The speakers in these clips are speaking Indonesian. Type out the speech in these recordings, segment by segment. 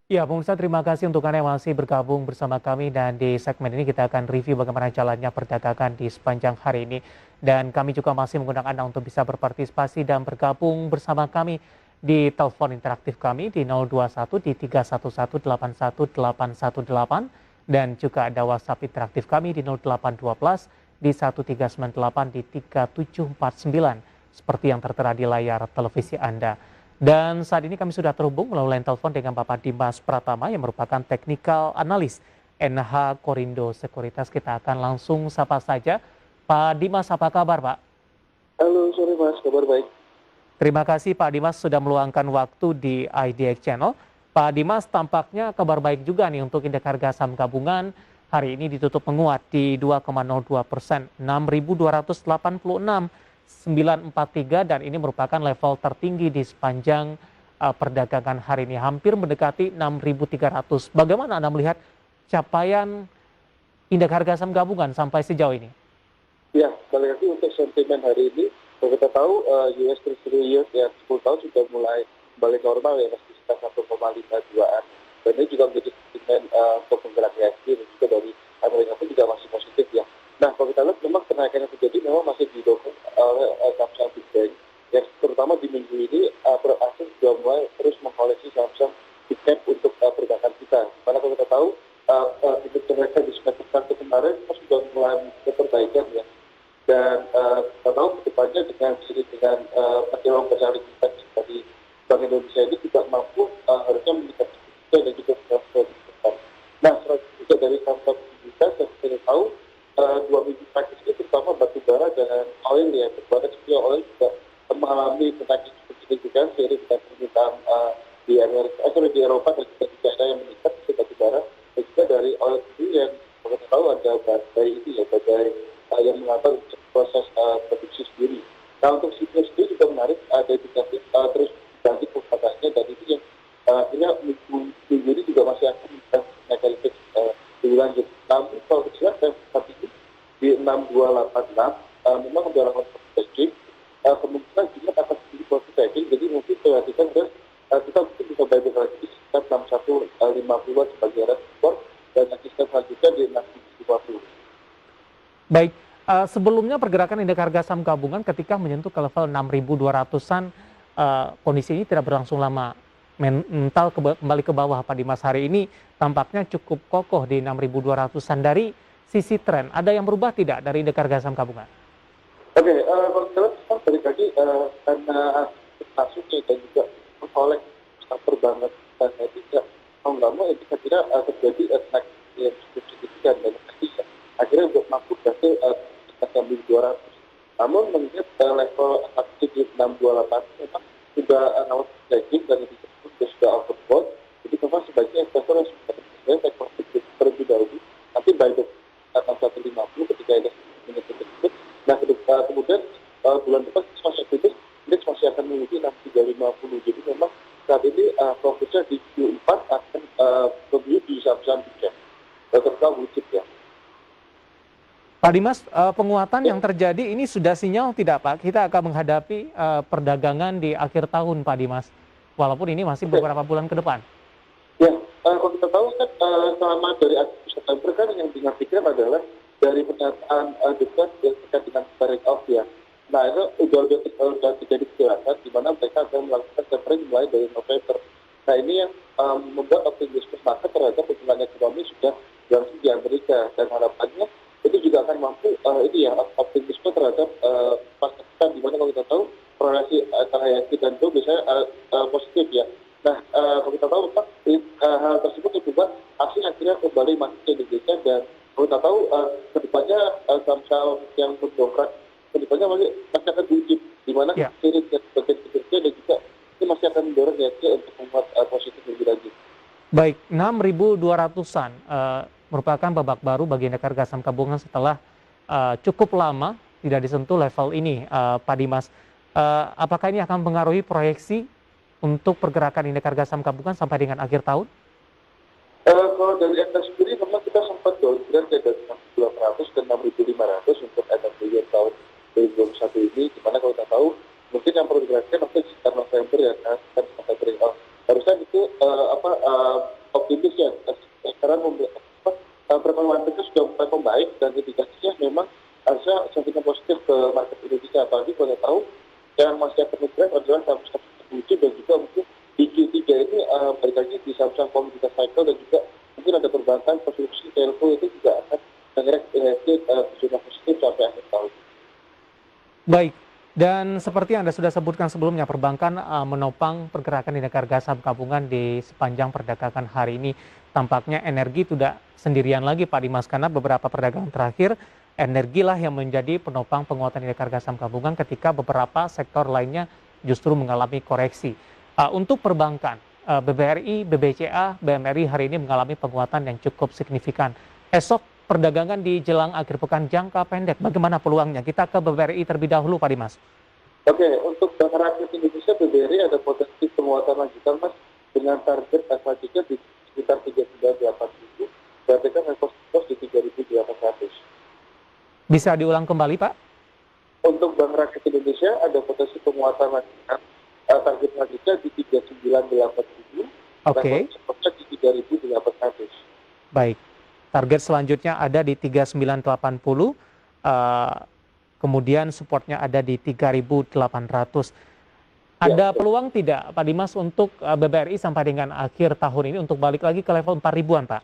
Ya, pemirsa, terima kasih untuk Anda yang masih bergabung bersama kami dan di segmen ini kita akan review bagaimana jalannya perdagangan di sepanjang hari ini. Dan kami juga masih mengundang Anda untuk bisa berpartisipasi dan bergabung bersama kami di telepon interaktif kami di 021 di 311 818 dan juga ada WhatsApp interaktif kami di 0812 di 1398 di 3749 seperti yang tertera di layar televisi Anda. Dan saat ini kami sudah terhubung melalui line telepon dengan Bapak Dimas Pratama yang merupakan Technical Analyst NH Korindo Sekuritas. Kita akan langsung sapa saja. Pak Dimas, apa kabar Pak? Halo, sore Mas, kabar baik? Terima kasih Pak Dimas sudah meluangkan waktu di IDX Channel. Pak Dimas, tampaknya kabar baik juga nih untuk indeks harga saham gabungan. Hari ini ditutup menguat di 2,02%, 6.286,943 dan ini merupakan level tertinggi di sepanjang perdagangan hari ini. Hampir mendekati 6.300. Bagaimana Anda melihat capaian indeks harga saham gabungan sampai sejauh ini? Ya, balik lagi untuk sentimen hari ini, kalau kita tahu US Treasury yield yang 10 tahun sudah mulai kembali normal ya, masih sekitar 1,52an. Dan ini juga menjadi sentimen untuk penggerak IHSG dan juga dari Amerika pun juga masih positif ya. Nah, kalau kita lihat memang kenaikan yang terjadi memang masih didukung oleh saham-saham big bank, yang terutama di minggu ini asing sudah mulai terus mengkoleksi saham-saham big cap untuk perbankan kita. Karena kalau kita tahu itu mereka di semester satu kemarin sudah mulai perbaikan ya. Dan kita tahu kedepannya dengan perkiraan besar likuiditas dari Bank Indonesia ini juga mampu harusnya meningkatkan dan juga transfer. Nah, selain juga dari kantor likuiditas yang kita tahu dua minggu terakhir ini terutama batu bara dan oil ya, batu bara oil juga mengalami kenaikan cukup signifikan seiring dengan permintaan di di Eropa dan juga di China yang meningkat batu bara dan juga dari oil sendiri yang kita tahu ada badai ini ya, badai yang mengatakan proses produksi sendiri. Nah, untuk siklus sendiri juga menarik, ada indikasi terus bangkit perkataannya dan itu yang akhirnya minggu ini juga masih akan naikkan lebih lanjut. Namun kalau kita lihat saat ini di 6286 memang udah lakukan profit kemungkinan juga akan menjadi profit taking, jadi mungkin perhatikan dan kita mungkin bisa balik lagi di sekitar 6150 sebagai respon dan nanti step selanjutnya di 6050. Baik, sebelumnya pergerakan indeks harga saham gabungan ketika menyentuh ke level 6.200-an, kondisi ini tidak berlangsung lama. Mental kembali ke bawah Pak Dimas, hari ini tampaknya cukup kokoh di 6.200-an. Dari sisi tren, ada yang berubah tidak dari indeks harga saham gabungan? Oke, kalau kita lihat balik lagi karena kasusnya dan juga oleh perbankan dan tidak mau nggak mau itu saya kira terjadi naik yang cukup signifikan dan akhirnya untuk mampu berhasil kita 200. Namun mengingat level aktif di 628 memang sudah nawar tracking dan itu sudah overbought, jadi memang sebaiknya investor yang sudah take profit terlebih dahulu, nanti buy the 6150 ketika ada menyentuh tersebut. Nah, kemudian bulan depan masih aktif, indeks masih akan mengikuti 6350. Jadi memang saat ini fokusnya di Q4 akan lebih di saham-saham big cap, terutama blue chip ya. Pak Dimas, penguatan yang terjadi ini sudah sinyal tidak Pak? Kita akan menghadapi perdagangan di akhir tahun Pak Dimas, walaupun ini masih beberapa bulan ke depan. Ya, kalau kita tahu kan selama dari Agustus September kan yang dinantikan adalah dari pernyataan dekat terkait dengan tarik off ya. Nah, itu udah terjadi kejelasan di mana mereka akan melakukan tapering mulai dari November. Nah, ini yang membuat optimisme market terhadap pertumbuhan ekonomi sudah berlangsung di Amerika dan harapannya itu juga akan mampu ini ya optimisme terhadap pasar di mana kalau kita tahu korelasi antara IHSG dan Dow biasanya positif ya. Nah, kalau kita tahu Pak, hal tersebut membuat asing akhirnya kembali masuk ke Indonesia dan kalau kita tahu kedepannya saham-saham yang berdongkrak kedepannya masih akan diuji di mana seiring dengan bagian kinerja dan juga ini masih akan mendorong IHSG untuk membuat positif lebih lanjut. Baik, 6.200-an merupakan babak baru bagi indeks harga saham gabungan setelah cukup lama tidak disentuh level ini, Pak Dimas. Apakah ini akan mempengaruhi proyeksi untuk pergerakan indeks harga saham gabungan sampai dengan akhir tahun? Kalau dari indeks sendiri memang kita sempat downgrade ya dari 6.200 ke 6.500 untuk indeks year tahun 2021 ini, di mana kalau kita tahu mungkin yang perlu diperhatikan nanti sekitar November ya kan sampai harusnya itu optimis ya, sekarang perkembangan itu sudah mulai membaik dan indikasinya memang harusnya sentimen positif ke market Indonesia. Apalagi kalau tahu yang masih akan bergerak adalah saham-saham teknologi dan juga mungkin di Q3 ini balik lagi di saham-saham komoditas cycle dan juga mungkin ada perbankan, konstruksi, telco itu juga akan mengerek sudah positif sampai akhir tahun. Baik, dan seperti yang Anda sudah sebutkan sebelumnya, perbankan menopang pergerakan indeks harga saham gabungan di sepanjang perdagangan hari ini. Tampaknya energi tidak sendirian lagi Pak Dimas, karena beberapa perdagangan terakhir energilah yang menjadi penopang penguatan indeks harga saham gabungan ketika beberapa sektor lainnya justru mengalami koreksi. Untuk perbankan, BBRI, BBCA, BMRI hari ini mengalami penguatan yang cukup signifikan. Esok perdagangan di jelang akhir pekan jangka pendek, bagaimana peluangnya? Kita ke BBRI terlebih dahulu Pak Dimas. Oke, untuk Bank Rakyat Indonesia, BBRI ada potensi penguatan lanjutan Mas, dengan target selanjutnya di sekitar 3.980, berarti kan level di 3.800. Bisa diulang kembali Pak? Untuk Bank Rakyat Indonesia ada potensi penguatan lanjutan, target selanjutnya di 3.980, Oke. level di 3.800. Baik, target selanjutnya ada di 3.980, kemudian supportnya ada di 3.800. Ada peluang tidak Pak Dimas untuk BBRI sampai dengan akhir tahun ini untuk balik lagi ke level 4.000-an Pak?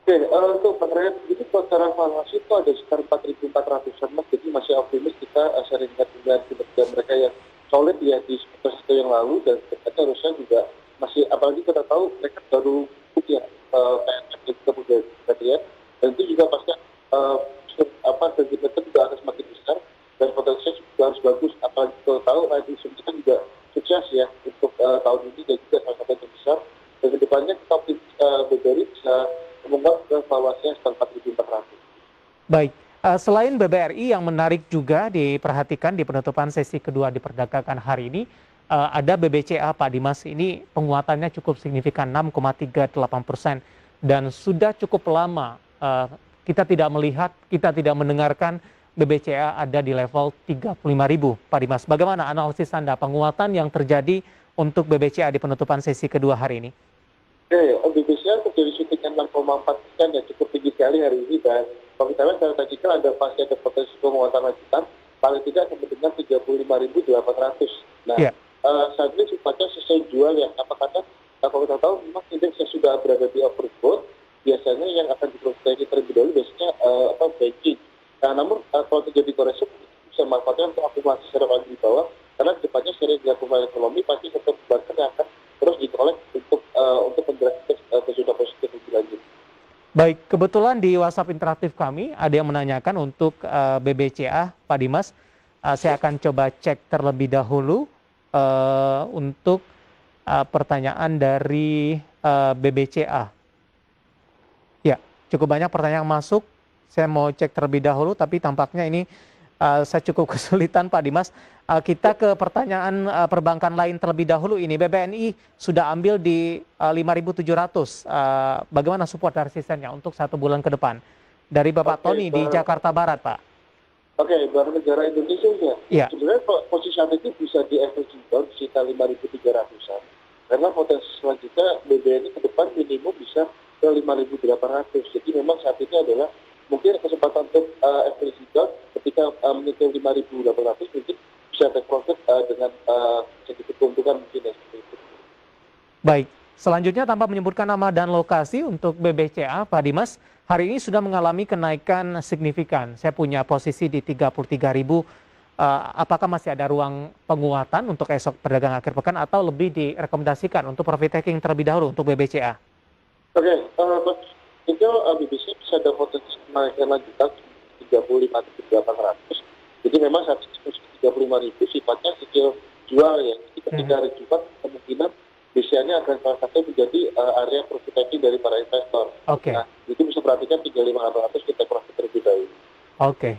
Oke, untuk Bank Rakyat itu secara valuasi itu ada sekitar 4.400-an Mas, jadi masih optimis kita sering dengan kinerja mereka yang solid ya di sektor yang lalu, dan harusnya juga masih, apalagi kita tahu mereka baru ya PNS dan juga budaya, dan itu juga pasti sentimennya juga akan semakin besar dan potensinya juga harus bagus. Apalagi kalau tahu Raja kita juga sukses ya untuk tahun ini dan juga salah satu yang besar, dan kedepannya kita optimis BBRI bisa menguat ke valuasinya sekitar 4.400. Baik, selain BBRI yang menarik juga diperhatikan di penutupan sesi kedua di perdagangan hari ini, ada BBCA Pak Dimas. Ini penguatannya cukup signifikan 6,38%, dan sudah cukup lama kita tidak melihat, kita tidak mendengarkan BBCA ada di level 35.000 Pak Dimas. Bagaimana analisis Anda penguatan yang terjadi untuk BBCA di penutupan sesi kedua hari ini? Oke, BBCA terjadi suntikan 6,4% ya, cukup tinggi sekali hari ini, dan kalau kita lihat secara taktikal pasti ada potensi penguatan lanjutan, paling tidak sampai dengan 35.800. Nah, saat ini sifatnya sesuai jual ya, apakah kalau kita tahu memang indeksnya sudah berada di overbought, biasanya yang akan diproteksi terlebih dahulu biasanya banking. Nah, namun kalau terjadi koreksi bisa manfaatnya untuk akumulasi secara paling di bawah, karena depannya seri pertumbuhan ekonomi pasti tetap bahkan akan terus dikolek untuk menggerakkan kesudah positif lebih lanjut. Baik, kebetulan di WhatsApp interaktif kami ada yang menanyakan untuk BBCA Pak Dimas. Saya akan coba cek terlebih dahulu untuk pertanyaan dari BBCA. Ya, cukup banyak pertanyaan masuk. Saya mau cek terlebih dahulu, tapi tampaknya ini saya cukup kesulitan Pak Dimas. Kita ke pertanyaan perbankan lain terlebih dahulu ini. BBNI sudah ambil di 5.700. Bagaimana support dan resistennya untuk 1 bulan ke depan? Dari Bapak Tony di Jakarta Barat, Pak. Oke, Bank Negara Indonesia ya. Sebenarnya posisi saat itu bisa di average down sekitar 5.300-an. Karena potensi selanjutnya BBNI ke depan minimum bisa ke 5.800. Jadi memang saat ini adalah mungkin kesempatan untuk average down ketika menyentuh 5.800 mungkin bisa take profit dengan sedikit keuntungan mungkin ya, seperti itu. Baik, selanjutnya tanpa menyebutkan nama dan lokasi untuk BBCA, Pak Dimas, hari ini sudah mengalami kenaikan signifikan. Saya punya posisi di 33.000. Apakah masih ada ruang penguatan untuk esok perdagangan akhir pekan atau lebih direkomendasikan untuk profit taking terlebih dahulu untuk BBCA? Oke, itu BBCA bisa ada potensi kenaikan lanjutan 35.800. Jadi memang saat ini 35.000 sifatnya skill jual ya. Ketika hari Jumat kemungkinan BCA-nya akan salah satu menjadi area profit taking dari para investor. Oke. Nah, itu bisa perhatikan 35.800 kita profit terlebih dahulu. Oke.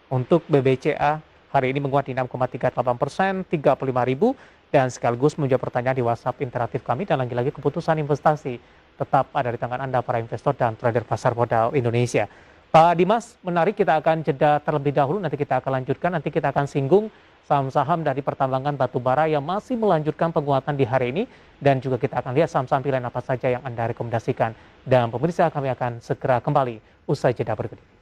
Untuk BBCA hari ini menguat di 6,38%, 35.000, dan sekaligus menjawab pertanyaan di WhatsApp interaktif kami. Dan lagi-lagi keputusan investasi tetap ada di tangan Anda para investor dan trader pasar modal Indonesia. Pak Dimas, menarik, kita akan jeda terlebih dahulu, nanti kita akan lanjutkan, nanti kita akan singgung saham-saham dari pertambangan batubara yang masih melanjutkan penguatan di hari ini, dan juga kita akan lihat saham-saham pilihan apa saja yang Anda rekomendasikan. Dan pemirsa, kami akan segera kembali usai jeda berikut ini.